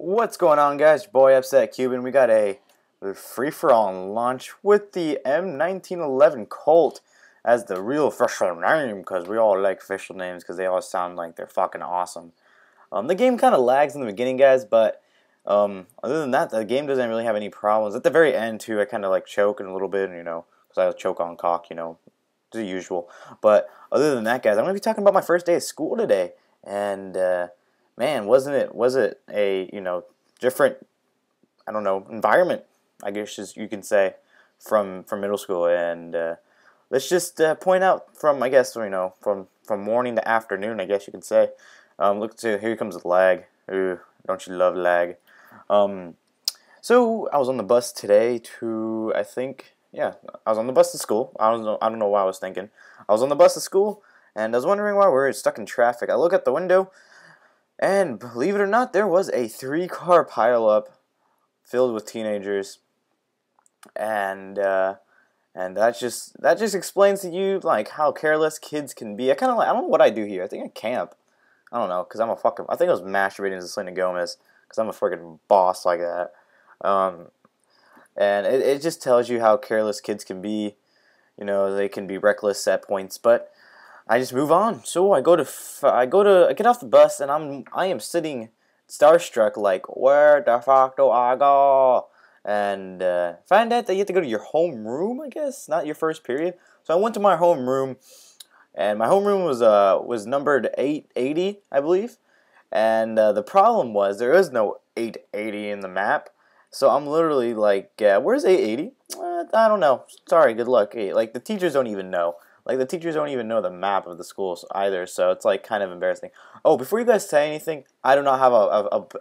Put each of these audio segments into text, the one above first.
What's going on, guys? Your boy Upset Cuban. We got a free-for-all launch with the M1911 Colt as the real official name, because we all like official names because they all sound like they're fucking awesome. The game kind of lags in the beginning, guys, but other than that, the game doesn't really have any problems. At the very end, too, I kind of like choke a little bit, because I choke on cock, the usual. But other than that, guys, I'm going to be talking about my first day of school today, and man, was it a different, I don't know, environment, I guess as you can say, from middle school. And let's just point out from, I guess, from morning to afternoon, I guess you can say. Look to here comes the lag. Ooh, don't you love lag? So I was on the bus today to, I was on the bus to school. I don't know what I was thinking. I was on the bus to school, and I was wondering why we were stuck in traffic. I look at the window, and believe it or not, there was a 3-car pileup filled with teenagers, and that just explains to you like how careless kids can be. I don't know what I do here. I think I camp. I don't know, because I think I was masturbating to Selena Gomez, because I'm a freaking boss like that. And it just tells you how careless kids can be. They can be reckless at points, but I just move on. So I get off the bus, and I am sitting starstruck, like, where the fuck do I go? And find out that you have to go to your homeroom, I guess, not your first period. So I went to my homeroom, and my homeroom was numbered 880, I believe. And the problem was there is no 880 in the map. So I'm literally like, where's 880? I don't know. Sorry, good luck. Like, the teachers don't even know. Like, the teachers don't even know the map of the schools either, so it's like kind of embarrassing. Oh, before you guys say anything, I do not have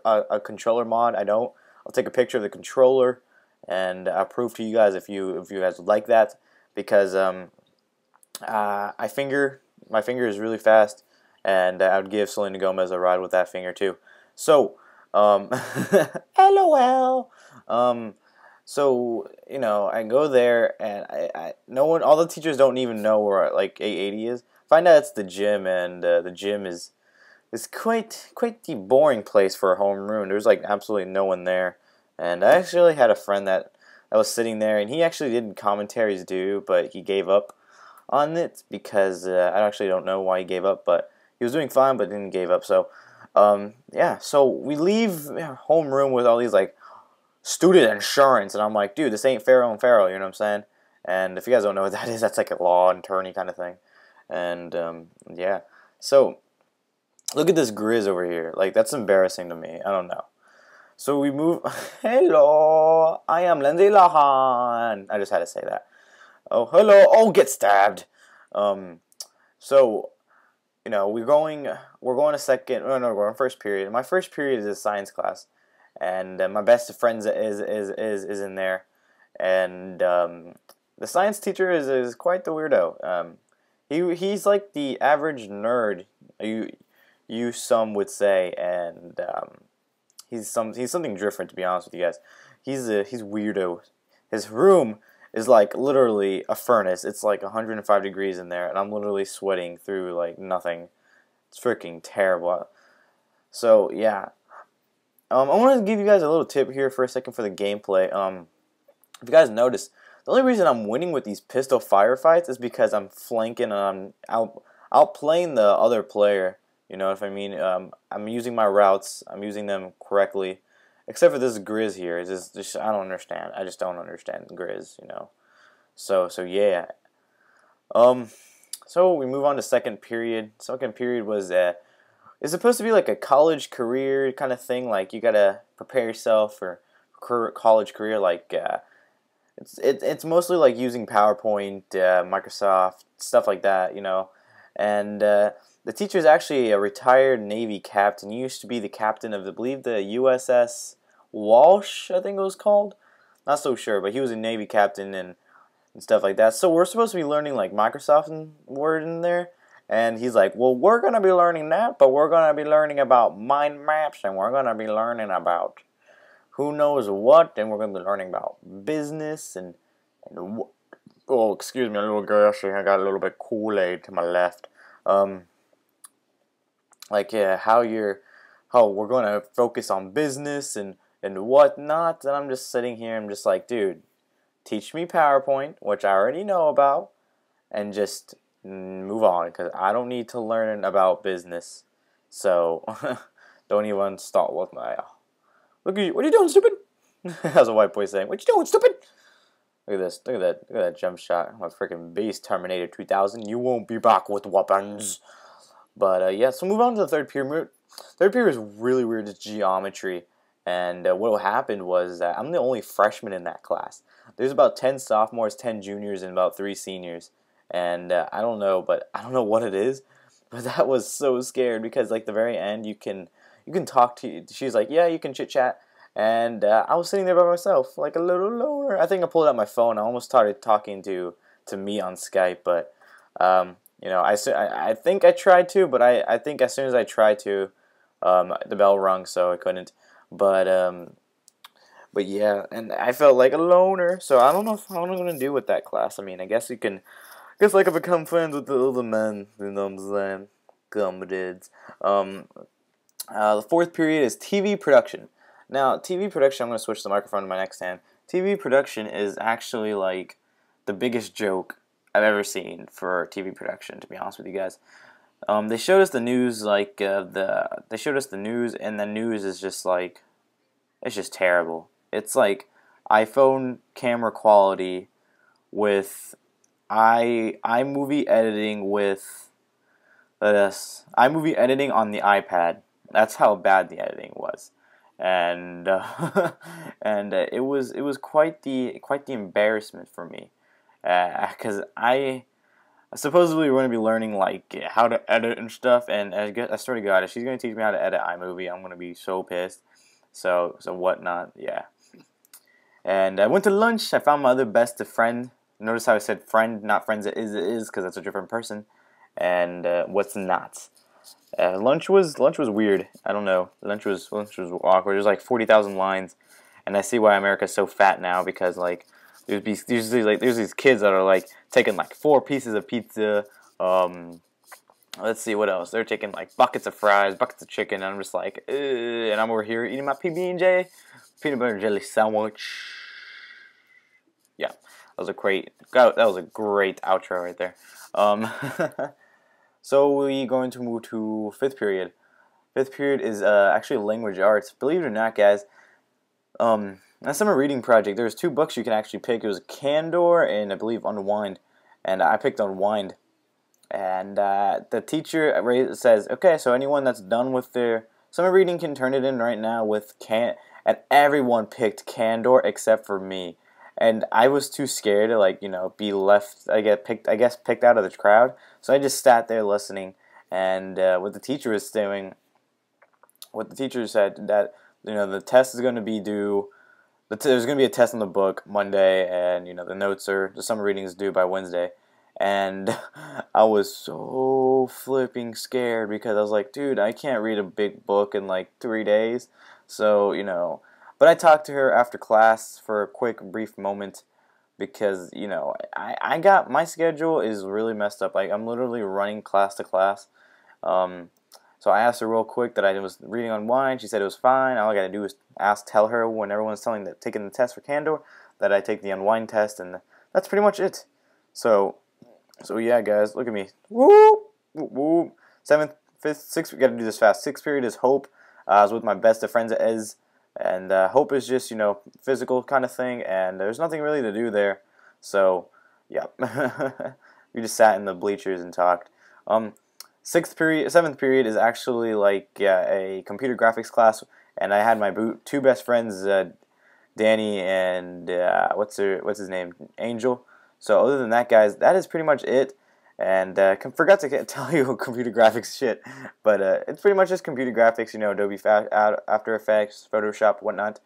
a controller mod. I don't. I'll take a picture of the controller and I'll prove to you guys if you guys would like that, because my finger is really fast, and I would give Selena Gomez a ride with that finger too. So, LOL. So, I go there, and all the teachers don't even know where, like, 880 is. Find out it's the gym, and the gym is quite the boring place for a homeroom. There's, like, absolutely no one there. And I actually had a friend that was sitting there, and he actually did commentaries due, but he gave up on it, because I actually don't know why he gave up, but he was doing fine, but didn't give up. So, yeah, so we leave homeroom with all these, like, student insurance, and I'm like, dude, this ain't Pharaoh and Pharaoh, you know what I'm saying? And if you guys don't know what that is, that's like a law and attorney kind of thing. And yeah, so look at this grizz over here. Like, that's embarrassing to me. I don't know. So we move. Hello, I am Lindsay Lohan. I just had to say that. Oh, hello. Oh, get stabbed. So we're going to second. No, we're in first period. My first period is a science class. And my best friend is in there, and the science teacher is quite the weirdo. He's like the average nerd, you some would say, and he's something different, to be honest with you guys. He's weirdo. His room is like literally a furnace. It's like 105 degrees in there, and I'm literally sweating through like nothing. It's freaking terrible. So yeah. I want to give you guys a little tip here for a second for the gameplay. If you guys notice, the only reason I'm winning with these pistol firefights is because I'm flanking and I'm outplaying the other player. You know what I mean? I'm using my routes. I'm using them correctly. Except for this Grizz here. It's just I don't understand. I just don't understand Grizz, So yeah. So we move on to second period. Second period was it's supposed to be like a college career kind of thing. Like, you gotta prepare yourself for college career. Like, it's mostly like using PowerPoint, Microsoft, stuff like that, And the teacher is actually a retired Navy captain. He used to be the captain of, I believe, the USS Walsh, I think it was called. Not so sure, but he was a Navy captain and stuff like that. So we're supposed to be learning like Microsoft and Word in there. And he's like, well, we're going to be learning that, but we're going to be learning about mind maps, and we're going to be learning about who knows what, and we're going to be learning about business, and oh, excuse me, a little gassy. I got a little bit Kool-Aid to my left. Like, yeah, how you're oh, we're going to focus on business and whatnot. And I'm just sitting here, I'm just like, dude, teach me PowerPoint, which I already know about, and just move on, because I don't need to learn about business. So don't even start with my, look at you, what are you doing, stupid? That's a white boy saying, what you doing, stupid? Look at this, look at that jump shot. My freaking base Terminator 2000. You won't be back with weapons. But yeah, so move on to the third period. Third period was really weird. It's geometry. And what happened was that I'm the only freshman in that class. There's about 10 sophomores, 10 juniors, and about 3 seniors. And I don't know, but I don't know what it is. But that was so scared, because like the very end, you can talk to. She's like, yeah, you can chit chat. And I was sitting there by myself, like a little loner. I think I pulled out my phone. I almost started talking to me on Skype, but you know, I think I tried to, but I think as soon as I tried to, the bell rung, so I couldn't. But yeah, and I felt like a loner. So I don't know how I'm gonna do with that class. I mean, I guess like I could become friends with the other men. You know what I'm saying? Comrades. The fourth period is TV production. Now, TV production, I'm going to switch the microphone to my next hand. TV production is actually like the biggest joke I've ever seen for TV production, to be honest with you guys. They showed us the news, like, they showed us the news, and the news is just like, it's just terrible. It's like iPhone camera quality with iMovie editing with, iMovie editing on the iPad. That's how bad the editing was. And it was quite the embarrassment for me, because I supposedly we're going to be learning like how to edit and stuff, and I swear to God, if she's going to teach me how to edit iMovie, I'm going to be so pissed. So whatnot, yeah. And I went to lunch. I found my other best friend. Notice how I said friend, not friends. It is because that's a different person. And what's not? Lunch was weird. I don't know. Lunch was awkward. There's like 40,000 lines, and I see why America's so fat now, because like there's these kids that are like taking like 4 pieces of pizza. Let's see what else. They're taking like buckets of fries, buckets of chicken, and I'm just like, ugh, and I'm over here eating my PB&J peanut butter and jelly sandwich. Yeah, that was a great outro right there. So we're going to move to fifth period. Fifth period is actually language arts. Believe it or not, guys, a summer reading project, there's 2 books you can actually pick. It was Candor and I believe Unwind. And I picked Unwind. And the teacher says, okay, so anyone that's done with their summer reading can turn it in right now with and everyone picked Candor except for me. And I was too scared to, like, you know, be left, I guess picked out of the crowd. So I just sat there listening, and what the teacher was doing, what the teacher said, that, you know, the test is going to be due, there's going to be a test on the book Monday, and, you know, the summer reading is due by Wednesday. And I was so flipping scared, because I was like, dude, I can't read a big book in like 3 days. So, you know, but I talked to her after class for a quick, brief moment, because, you know, I got, my schedule is really messed up. Like, I'm literally running class to class. So I asked her real quick that I was reading Unwind. She said it was fine. All I got to do is tell her when everyone's taking the test for Candor that I take the Unwind test, and that's pretty much it. So yeah, guys, look at me. Woo! Woo! 7th, 5th, 6th, we got to do this fast. 6th period is Hope. I was with my best of friends at Ez. And Hope is just, you know, physical kind of thing, and there's nothing really to do there. So, yeah. We just sat in the bleachers and talked. 7th period is actually like a computer graphics class, and I had my 2 best friends, Danny and what's his name, Angel. So other than that, guys, that is pretty much it. And forgot to tell you computer graphics shit, but it's pretty much just computer graphics, you know, Adobe After Effects, Photoshop, whatnot.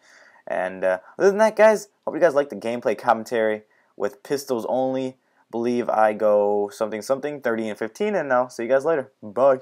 And other than that, guys, hope you guys like the gameplay commentary with pistols only. Believe I go something 30 and 15, and I'll see you guys later. Bye.